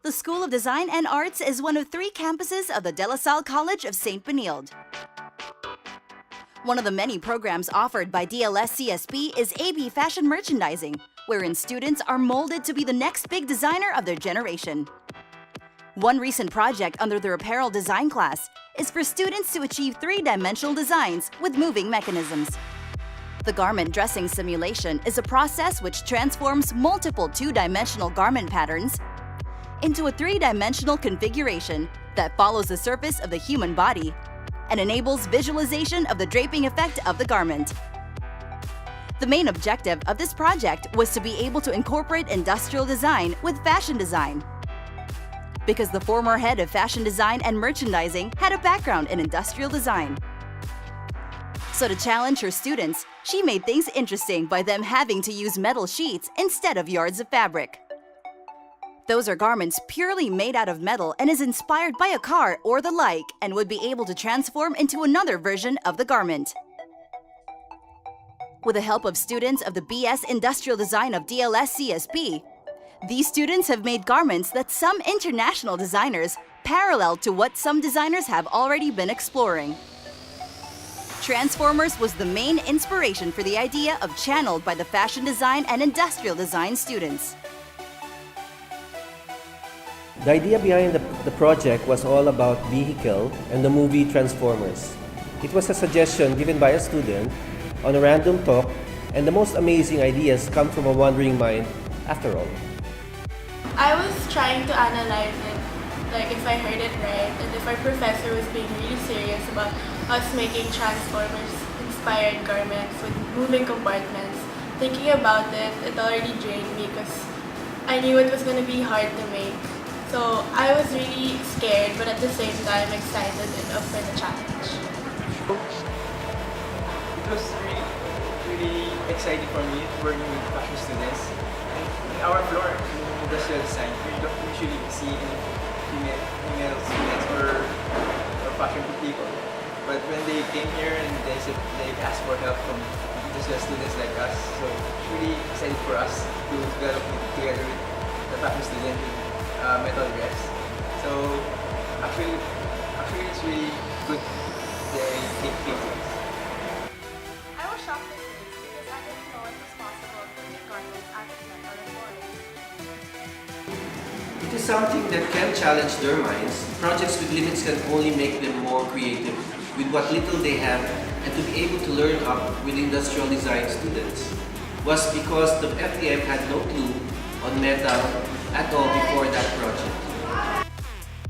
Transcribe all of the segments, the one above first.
The School of Design and Arts is one of 3 campuses of the De La Salle College of St. Benilde. One of the many programs offered by DLS-CSP is AB Fashion Merchandising, wherein students are molded to be the next big designer of their generation. One recent project under their apparel design class is for students to achieve 3-dimensional designs with moving mechanisms. The garment dressing simulation is a process which transforms multiple 2-dimensional garment patterns into a 3-dimensional configuration that follows the surface of the human body and enables visualization of the draping effect of the garment. The main objective of this project was to be able to incorporate industrial design with fashion design, because the former head of fashion design and merchandising had a background in industrial design. So to challenge her students, she made things interesting by them having to use metal sheets instead of yards of fabric. Those are garments purely made out of metal and is inspired by a car or the like and would be able to transform into another version of the garment. With the help of students of the BS Industrial Design of DLS-CSP, these students have made garments that some international designers parallel to what some designers have already been exploring. Transformers was the main inspiration for the idea of channeled by the fashion design and industrial design students. The idea behind the project was all about vehicle and the movie Transformers. It was a suggestion given by a student on a random talk, and the most amazing ideas come from a wandering mind after all. I was trying to analyze it, like if I heard it right, and if our professor was being really serious about us making Transformers-inspired garments with moving compartments. Thinking about it, it already drained me because I knew it was going to be hard to make. So I was really scared, but at the same time excited and up for the challenge. It was really exciting for me working with fashion students. In our floor, in industrial design, we don't usually see any female students or fashion people. But when they came here and they asked for help from industrial students like us, so it's really exciting for us to develop together with the fashion student metal dress. So actually it's really good they take pictures. I was shocked at this because I didn't know it was possible to make garments out of metal and wood. It is something that can challenge their minds. Projects with limits can only make them more creative with what little they have, and to be able to learn up with industrial design students was because the FDM had no clue on metal at all before that project.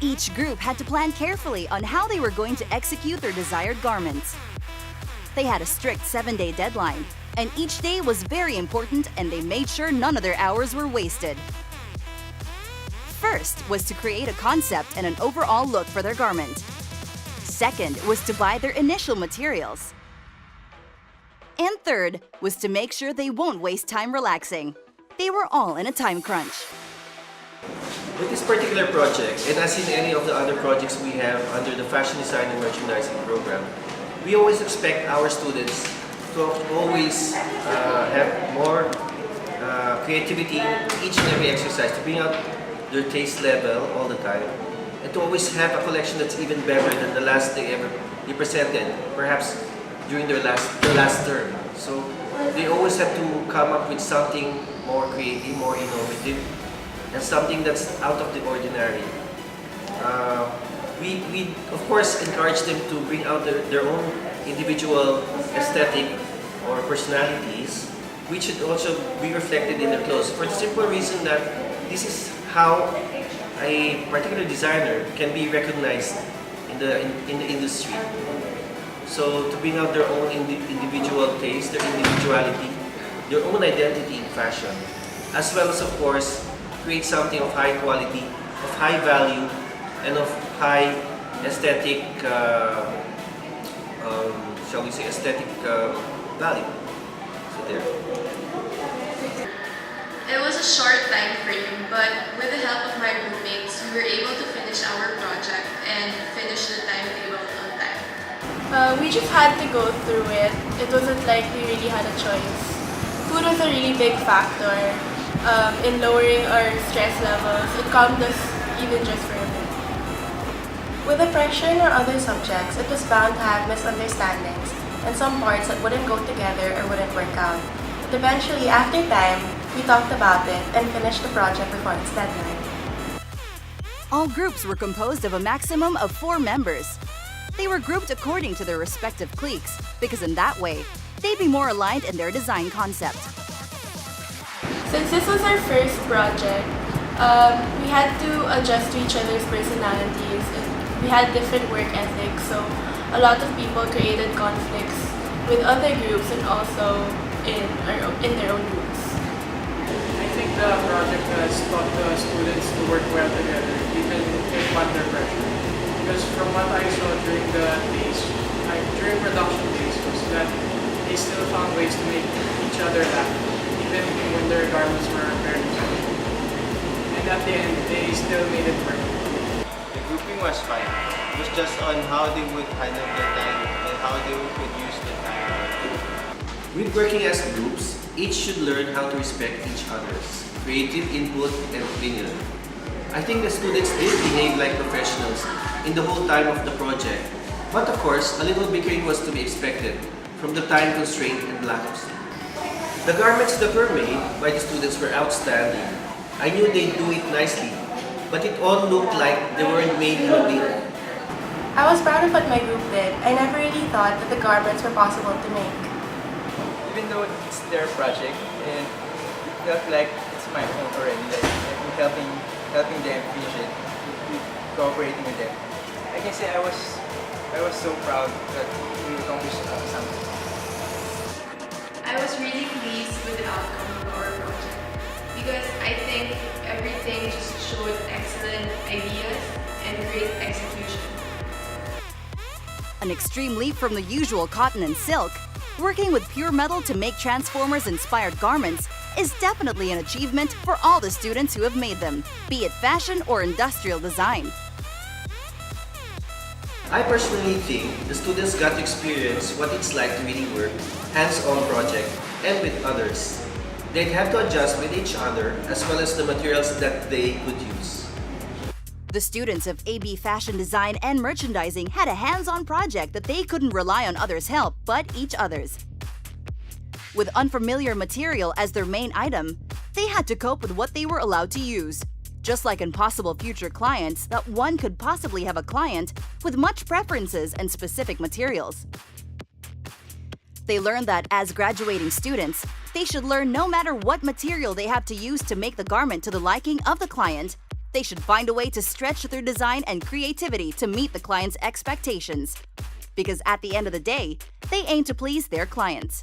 Each group had to plan carefully on how they were going to execute their desired garments. They had a strict 7-day deadline, and each day was very important, and they made sure none of their hours were wasted. First was to create a concept and an overall look for their garment. Second was to buy their initial materials. And third was to make sure they won't waste time relaxing. They were all in a time crunch. With this particular project, and as in any of the other projects we have under the Fashion Design and Merchandising program, we always expect our students to always have more creativity in each and every exercise, to bring out their taste level all the time, and to always have a collection that's even better than the last they presented, perhaps during their last term. So they always have to come up with something more creative, more innovative, and something that's out of the ordinary. We of course encourage them to bring out their own individual aesthetic or personalities, which should also be reflected in their clothes, for the simple reason that this is how a particular designer can be recognized in the industry. So to bring out their own individual taste, their individuality, their own identity in fashion, as well as of course create something of high quality, of high value, and of high aesthetic, shall we say, aesthetic value. So there. It was a short time frame, but with the help of my roommates, we were able to finish our project and finish the timetable on time. We just had to go through it. It wasn't like we really had a choice. Food was a really big factor in lowering our stress levels. It calmed us even just for a bit. With depression or other subjects, it was bound to have misunderstandings and some parts that wouldn't go together or wouldn't work out. But eventually, after time, we talked about it and finished the project before its deadline. All groups were composed of a maximum of 4 members. They were grouped according to their respective cliques, because in that way, they'd be more aligned in their design concept. Since this was our first project, we had to adjust to each other's personalities. We had different work ethics, so a lot of people created conflicts with other groups and also in their own groups. I think the project has taught the students to work well together, even if under pressure. Because from what I saw during the days, during production days, was that they still found ways to make each other laugh, even when their garments were very tight. And at the end, they still made it work. The grouping was fine. It was just on how they would handle their time and how they would use the time. With working as groups, each should learn how to respect each other's creative input and opinion. I think the students did behave like professionals in the whole time of the project. But of course, a little bickering was to be expected from the time constraint and lack of sleep. The garments that were made by the students were outstanding. I knew they'd do it nicely, but it all looked like they weren't made in a week. I was proud of what my group did. I never really thought that the garments were possible to make. Even though it's their project, and it felt like it's my own already, like I'm helping them finish it, cooperating with them. I can say I was so proud that we accomplished something. I was really pleased with the outcome of our project because I think everything just showed excellent ideas and great execution. An extreme leap from the usual cotton and silk, working with pure metal to make Transformers-inspired garments is definitely an achievement for all the students who have made them, be it fashion or industrial design. I personally think the students got to experience what it's like to really work hands-on project and with others. They'd have to adjust with each other as well as the materials that they could use. The students of AB Fashion Design and Merchandising had a hands-on project that they couldn't rely on others' help, but each other's. With unfamiliar material as their main item, they had to cope with what they were allowed to use. Just like in possible future clients, that one could possibly have a client with much preferences and specific materials. They learned that as graduating students, they should learn no matter what material they have to use to make the garment to the liking of the client, they should find a way to stretch their design and creativity to meet the client's expectations. Because at the end of the day, they aim to please their clients.